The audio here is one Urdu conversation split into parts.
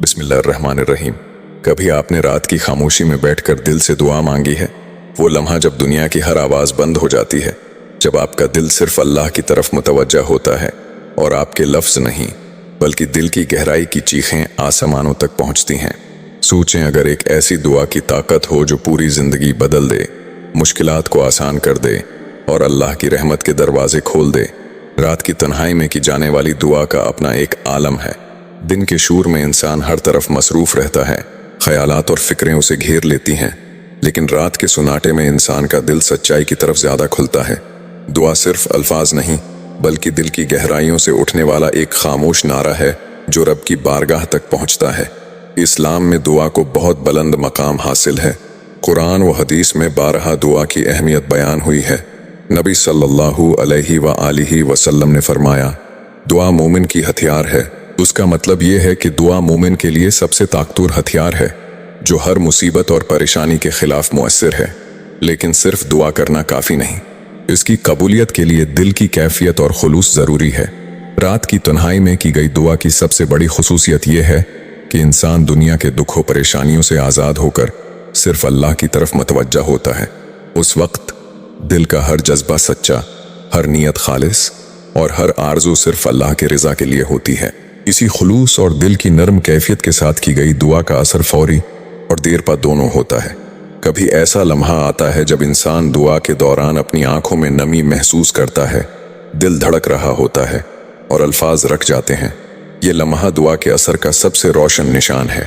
بسم اللہ الرحمن الرحیم۔ کبھی آپ نے رات کی خاموشی میں بیٹھ کر دل سے دعا مانگی ہے؟ وہ لمحہ جب دنیا کی ہر آواز بند ہو جاتی ہے، جب آپ کا دل صرف اللہ کی طرف متوجہ ہوتا ہے اور آپ کے لفظ نہیں بلکہ دل کی گہرائی کی چیخیں آسمانوں تک پہنچتی ہیں۔ سوچیں، اگر ایک ایسی دعا کی طاقت ہو جو پوری زندگی بدل دے، مشکلات کو آسان کر دے اور اللہ کی رحمت کے دروازے کھول دے۔ رات کی تنہائی میں کی جانے والی دعا کا اپنا ایک عالم ہے۔ دن کے شور میں انسان ہر طرف مصروف رہتا ہے، خیالات اور فکریں اسے گھیر لیتی ہیں، لیکن رات کے سناٹے میں انسان کا دل سچائی کی طرف زیادہ کھلتا ہے۔ دعا صرف الفاظ نہیں بلکہ دل کی گہرائیوں سے اٹھنے والا ایک خاموش نعرہ ہے جو رب کی بارگاہ تک پہنچتا ہے۔ اسلام میں دعا کو بہت بلند مقام حاصل ہے۔ قرآن و حدیث میں بارہا دعا کی اہمیت بیان ہوئی ہے۔ نبی صلی اللہ علیہ وآلہ وسلم نے فرمایا، دعا مومن کی ہتھیار ہے۔ اس کا مطلب یہ ہے کہ دعا مومن کے لیے سب سے طاقتور ہتھیار ہے جو ہر مصیبت اور پریشانی کے خلاف مؤثر ہے۔ لیکن صرف دعا کرنا کافی نہیں، اس کی قبولیت کے لیے دل کی کیفیت اور خلوص ضروری ہے۔ رات کی تنہائی میں کی گئی دعا کی سب سے بڑی خصوصیت یہ ہے کہ انسان دنیا کے دکھ و پریشانیوں سے آزاد ہو کر صرف اللہ کی طرف متوجہ ہوتا ہے۔ اس وقت دل کا ہر جذبہ سچا، ہر نیت خالص اور ہر آرزو صرف اللہ کے رضا کے لیے ہوتی ہے۔ اسی خلوص اور دل کی نرم کیفیت کے ساتھ کی گئی دعا کا اثر فوری اور دیر پا دونوں ہوتا ہے۔ کبھی ایسا لمحہ آتا ہے جب انسان دعا کے دوران اپنی آنکھوں میں نمی محسوس کرتا ہے، دل دھڑک رہا ہوتا ہے اور الفاظ رک جاتے ہیں۔ یہ لمحہ دعا کے اثر کا سب سے روشن نشان ہے۔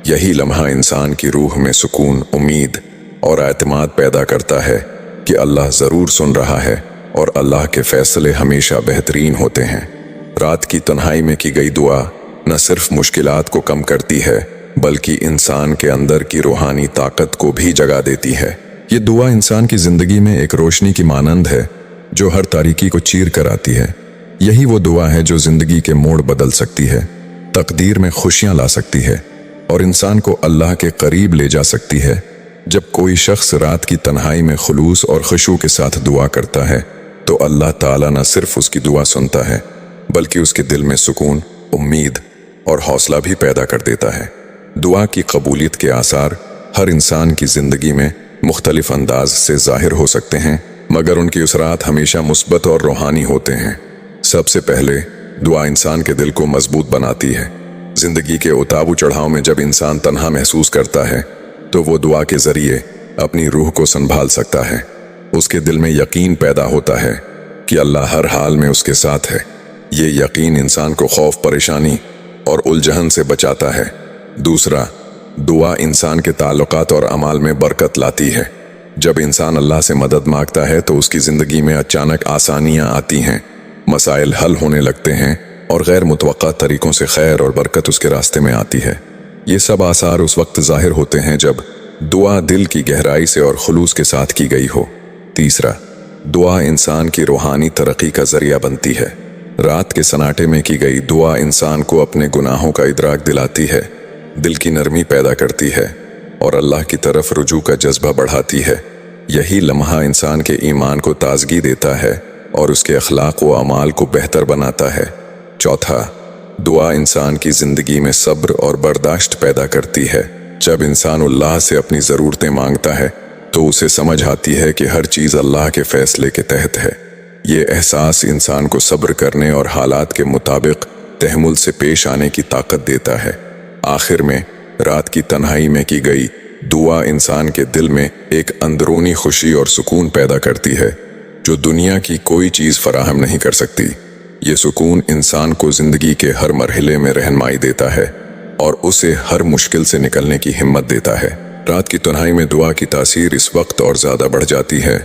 یہی لمحہ انسان کی روح میں سکون، امید اور اعتماد پیدا کرتا ہے کہ اللہ ضرور سن رہا ہے اور اللہ کے فیصلے ہمیشہ بہترین ہوتے ہیں۔ رات کی تنہائی میں کی گئی دعا نہ صرف مشکلات کو کم کرتی ہے بلکہ انسان کے اندر کی روحانی طاقت کو بھی جگا دیتی ہے۔ یہ دعا انسان کی زندگی میں ایک روشنی کی مانند ہے جو ہر تاریکی کو چیر کر آتی ہے۔ یہی وہ دعا ہے جو زندگی کے موڑ بدل سکتی ہے، تقدیر میں خوشیاں لا سکتی ہے اور انسان کو اللہ کے قریب لے جا سکتی ہے۔ جب کوئی شخص رات کی تنہائی میں خلوص اور خشوع کے ساتھ دعا کرتا ہے تو اللہ تعالیٰ نہ صرف اس کی دعا سنتا ہے بلکہ اس کے دل میں سکون، امید اور حوصلہ بھی پیدا کر دیتا ہے۔ دعا کی قبولیت کے آثار ہر انسان کی زندگی میں مختلف انداز سے ظاہر ہو سکتے ہیں، مگر ان کی اثرات ہمیشہ مثبت اور روحانی ہوتے ہیں۔ سب سے پہلے دعا انسان کے دل کو مضبوط بناتی ہے۔ زندگی کے اتار و چڑھاؤ میں جب انسان تنہا محسوس کرتا ہے تو وہ دعا کے ذریعے اپنی روح کو سنبھال سکتا ہے۔ اس کے دل میں یقین پیدا ہوتا ہے کہ اللہ ہر حال میں اس کے ساتھ ہے۔ یہ یقین انسان کو خوف، پریشانی اور الجھن سے بچاتا ہے۔ دوسرا، دعا انسان کے تعلقات اور اعمال میں برکت لاتی ہے۔ جب انسان اللہ سے مدد مانگتا ہے تو اس کی زندگی میں اچانک آسانیاں آتی ہیں، مسائل حل ہونے لگتے ہیں اور غیر متوقع طریقوں سے خیر اور برکت اس کے راستے میں آتی ہے۔ یہ سب آثار اس وقت ظاہر ہوتے ہیں جب دعا دل کی گہرائی سے اور خلوص کے ساتھ کی گئی ہو۔ تیسرا، دعا انسان کی روحانی ترقی کا ذریعہ بنتی ہے۔ رات کے سناٹے میں کی گئی دعا انسان کو اپنے گناہوں کا ادراک دلاتی ہے، دل کی نرمی پیدا کرتی ہے اور اللہ کی طرف رجوع کا جذبہ بڑھاتی ہے۔ یہی لمحہ انسان کے ایمان کو تازگی دیتا ہے اور اس کے اخلاق و اعمال کو بہتر بناتا ہے۔ چوتھا، دعا انسان کی زندگی میں صبر اور برداشت پیدا کرتی ہے۔ جب انسان اللہ سے اپنی ضرورتیں مانگتا ہے تو اسے سمجھ آتی ہے کہ ہر چیز اللہ کے فیصلے کے تحت ہے۔ یہ احساس انسان کو صبر کرنے اور حالات کے مطابق تحمل سے پیش آنے کی طاقت دیتا ہے۔ آخر میں، رات کی تنہائی میں کی گئی دعا انسان کے دل میں ایک اندرونی خوشی اور سکون پیدا کرتی ہے جو دنیا کی کوئی چیز فراہم نہیں کر سکتی۔ یہ سکون انسان کو زندگی کے ہر مرحلے میں رہنمائی دیتا ہے اور اسے ہر مشکل سے نکلنے کی ہمت دیتا ہے۔ رات کی تنہائی میں دعا کی تاثیر اس وقت اور زیادہ بڑھ جاتی ہے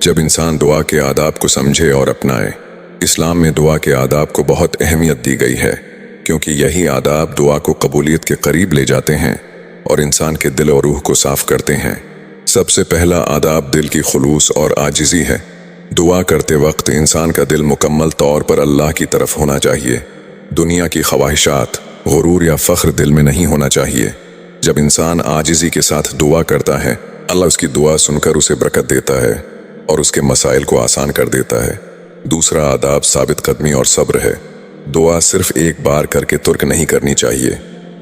جب انسان دعا کے آداب کو سمجھے اور اپنائے۔ اسلام میں دعا کے آداب کو بہت اہمیت دی گئی ہے کیونکہ یہی آداب دعا کو قبولیت کے قریب لے جاتے ہیں اور انسان کے دل اور روح کو صاف کرتے ہیں۔ سب سے پہلا آداب دل کی خلوص اور عاجزی ہے۔ دعا کرتے وقت انسان کا دل مکمل طور پر اللہ کی طرف ہونا چاہیے۔ دنیا کی خواہشات، غرور یا فخر دل میں نہیں ہونا چاہیے۔ جب انسان عاجزی کے ساتھ دعا کرتا ہے، اللہ اس کی دعا سن کر اسے برکت دیتا ہے اور اس کے مسائل کو آسان کر دیتا ہے۔ دوسرا آداب ثابت قدمی اور صبر ہے۔ دعا صرف ایک بار کر کے ترک نہیں کرنی چاہیے۔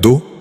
2,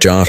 4,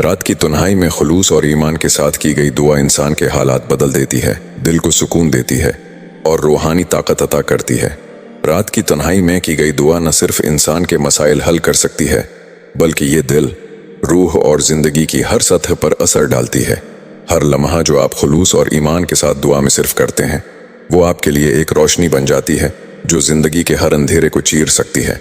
رات کی تنہائی میں خلوص اور ایمان کے ساتھ کی گئی دعا انسان کے حالات بدل دیتی ہے، دل کو سکون دیتی ہے اور روحانی طاقت عطا کرتی ہے۔ رات کی تنہائی میں کی گئی دعا نہ صرف انسان کے مسائل حل کر سکتی ہے، بلکہ یہ دل، روح اور زندگی کی ہر سطح پر اثر ڈالتی ہے۔ ہر لمحہ جو آپ خلوص اور ایمان کے ساتھ دعا میں صرف کرتے ہیں، وہ آپ کے لیے ایک روشنی بن جاتی ہے جو زندگی کے ہر اندھیرے کو چیر سکتی ہے۔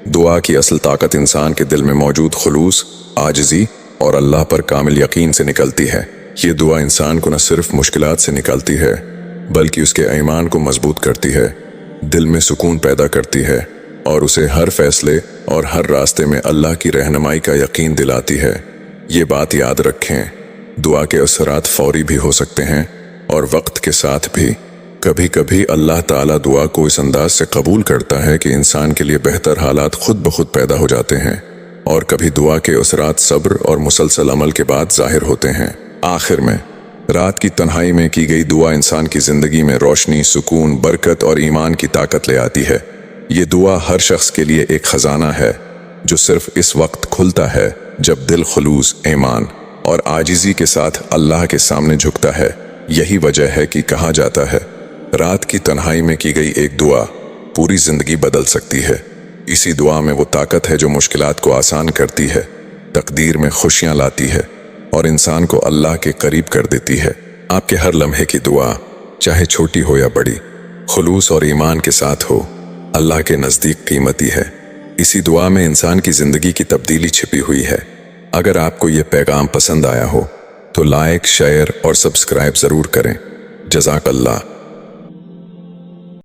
دعا کی اصل طاقت انسان کے دل میں موجود خلوص، عاجزی اور اللہ پر کامل یقین سے نکلتی ہے۔ یہ دعا انسان کو نہ صرف مشکلات سے نکالتی ہے، بلکہ اس کے ایمان کو مضبوط کرتی ہے، دل میں سکون پیدا کرتی ہے اور اسے ہر فیصلے اور ہر راستے میں اللہ کی رہنمائی کا یقین دلاتی ہے۔ یہ بات یاد رکھیں، دعا کے اثرات فوری بھی ہو سکتے ہیں اور وقت کے ساتھ بھی۔ کبھی کبھی اللہ تعالیٰ دعا کو اس انداز سے قبول کرتا ہے کہ انسان کے لیے بہتر حالات خود بخود پیدا ہو جاتے ہیں، اور کبھی دعا کے اثرات صبر اور مسلسل عمل کے بعد ظاہر ہوتے ہیں۔ آخر میں، رات کی تنہائی میں کی گئی دعا انسان کی زندگی میں روشنی، سکون، برکت اور ایمان کی طاقت لے آتی ہے۔ یہ دعا ہر شخص کے لیے ایک خزانہ ہے جو صرف اس وقت کھلتا ہے جب دل خلوص، ایمان اور عاجزی کے ساتھ اللہ کے سامنے جھکتا ہے۔ یہی وجہ ہے کہ کہا جاتا ہے، رات کی تنہائی میں کی گئی ایک دعا پوری زندگی بدل سکتی ہے۔ اسی دعا میں وہ طاقت ہے جو مشکلات کو آسان کرتی ہے، تقدیر میں خوشیاں لاتی ہے اور انسان کو اللہ کے قریب کر دیتی ہے۔ آپ کے ہر لمحے کی دعا، چاہے چھوٹی ہو یا بڑی، خلوص اور ایمان کے ساتھ ہو، اللہ کے نزدیک قیمتی ہے۔ اسی دعا میں انسان کی زندگی کی تبدیلی چھپی ہوئی ہے۔ اگر آپ کو یہ پیغام پسند آیا ہو تو لائک، شیئر اور سبسکرائب ضرور کریں۔ جزاک اللہ۔